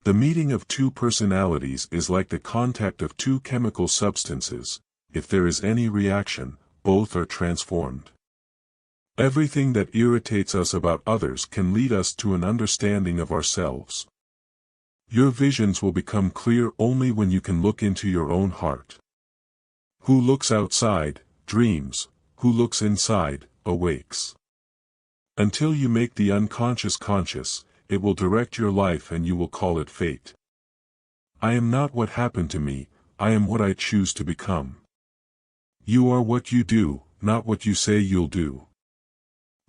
The meeting of two personalities is like the contact of two chemical substances. If there is any reaction, both are transformed. Everything that irritates us about others can lead us to an understanding of ourselves. Your visions will become clear only when you can look into your own heart. Who looks outside, dreams. Who looks inside, awakes. Until you make the unconscious conscious, it will direct your life and you will call it fate. I am not what happened to me, I am what I choose to become. You are what you do, not what you say you'll do.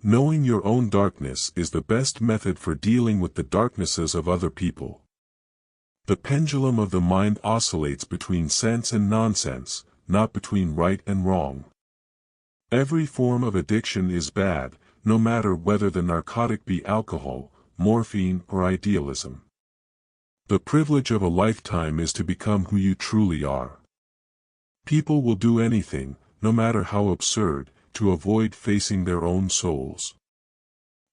Knowing your own darkness is the best method for dealing with the darknesses of other people. The pendulum of the mind oscillates between sense and nonsense, not between right and wrong. Every form of addiction is bad, no matter whether the narcotic be alcohol, morphine, or idealism. The privilege of a lifetime is to become who you truly are. People will do anything, no matter how absurd, to avoid facing their own souls.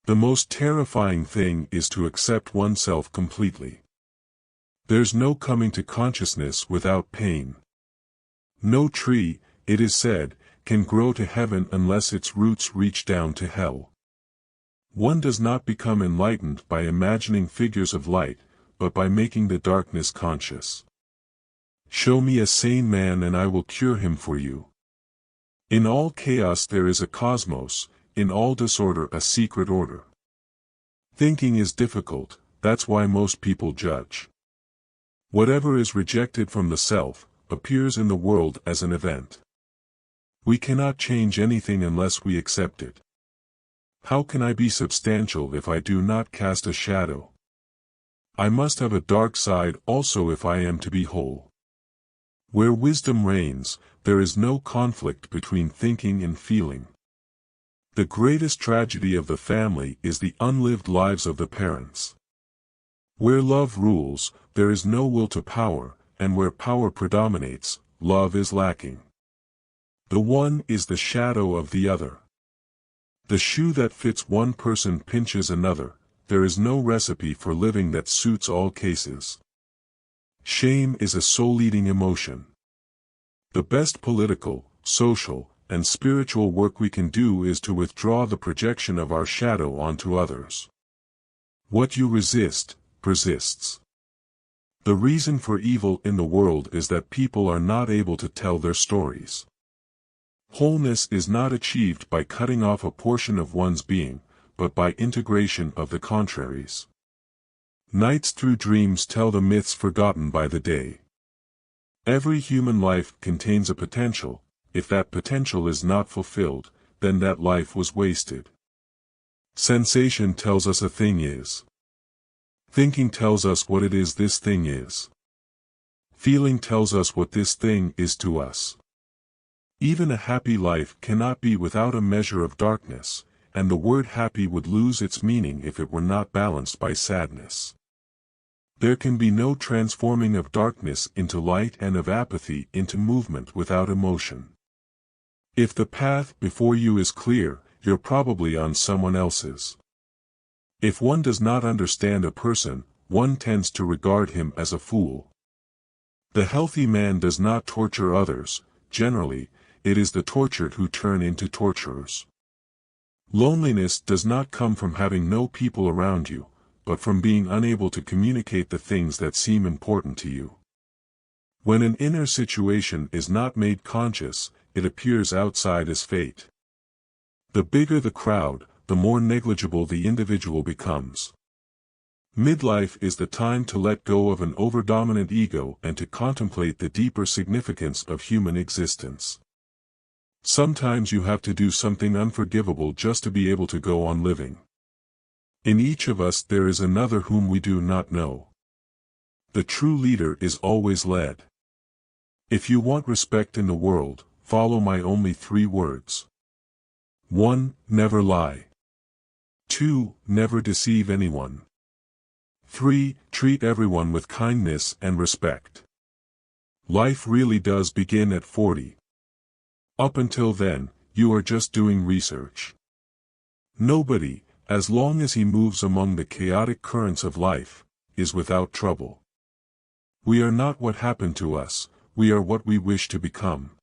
The most terrifying thing is to accept oneself completely. There's no coming to consciousness without pain. No tree, it is said, can grow to heaven unless its roots reach down to hell. One does not become enlightened by imagining figures of light, but by making the darkness conscious. Show me a sane man and I will cure him for you. In all chaos there is a cosmos, in all disorder a secret order. Thinking is difficult, that's why most people judge. Whatever is rejected from the self, appears in the world as an event. We cannot change anything unless we accept it. How can I be substantial if I do not cast a shadow? I must have a dark side also if I am to be whole. Where wisdom reigns, there is no conflict between thinking and feeling. The greatest tragedy of the family is the unlived lives of the parents. Where love rules, there is no will to power, and where power predominates, love is lacking. The one is the shadow of the other. The shoe that fits one person pinches another. There is no recipe for living that suits all cases. Shame is a soul-eating emotion. The best political, social, and spiritual work we can do is to withdraw the projection of our shadow onto others. What you resist, persists. The reason for evil in the world is that people are not able to tell their stories. Wholeness is not achieved by cutting off a portion of one's being, but by integration of the contraries. Nights through dreams tell the myths forgotten by the day. Every human life contains a potential. If that potential is not fulfilled, then that life was wasted. Sensation tells us a thing is. Thinking tells us what it is this thing is. Feeling tells us what this thing is to us. Even a happy life cannot be without a measure of darkness, and the word happy would lose its meaning if it were not balanced by sadness. There can be no transforming of darkness into light and of apathy into movement without emotion. If the path before you is clear, you're probably on someone else's. If one does not understand a person, one tends to regard him as a fool. The healthy man does not torture others. Generally, it is the tortured who turn into torturers. Loneliness does not come from having no people around you, but from being unable to communicate the things that seem important to you. When an inner situation is not made conscious, it appears outside as fate. The bigger the crowd, the more negligible the individual becomes. Midlife is the time to let go of an overdominant ego and to contemplate the deeper significance of human existence. Sometimes you have to do something unforgivable just to be able to go on living. In each of us there is another whom we do not know. The true leader is always led. If you want respect in the world, follow my only 3 words. 1. Never lie. 2. Never deceive anyone. 3. Treat everyone with kindness and respect. Life really does begin at 40. Up until then, you are just doing research. Nobody, as long as he moves among the chaotic currents of life, is without trouble. We are not what happened to us, we are what we wish to become.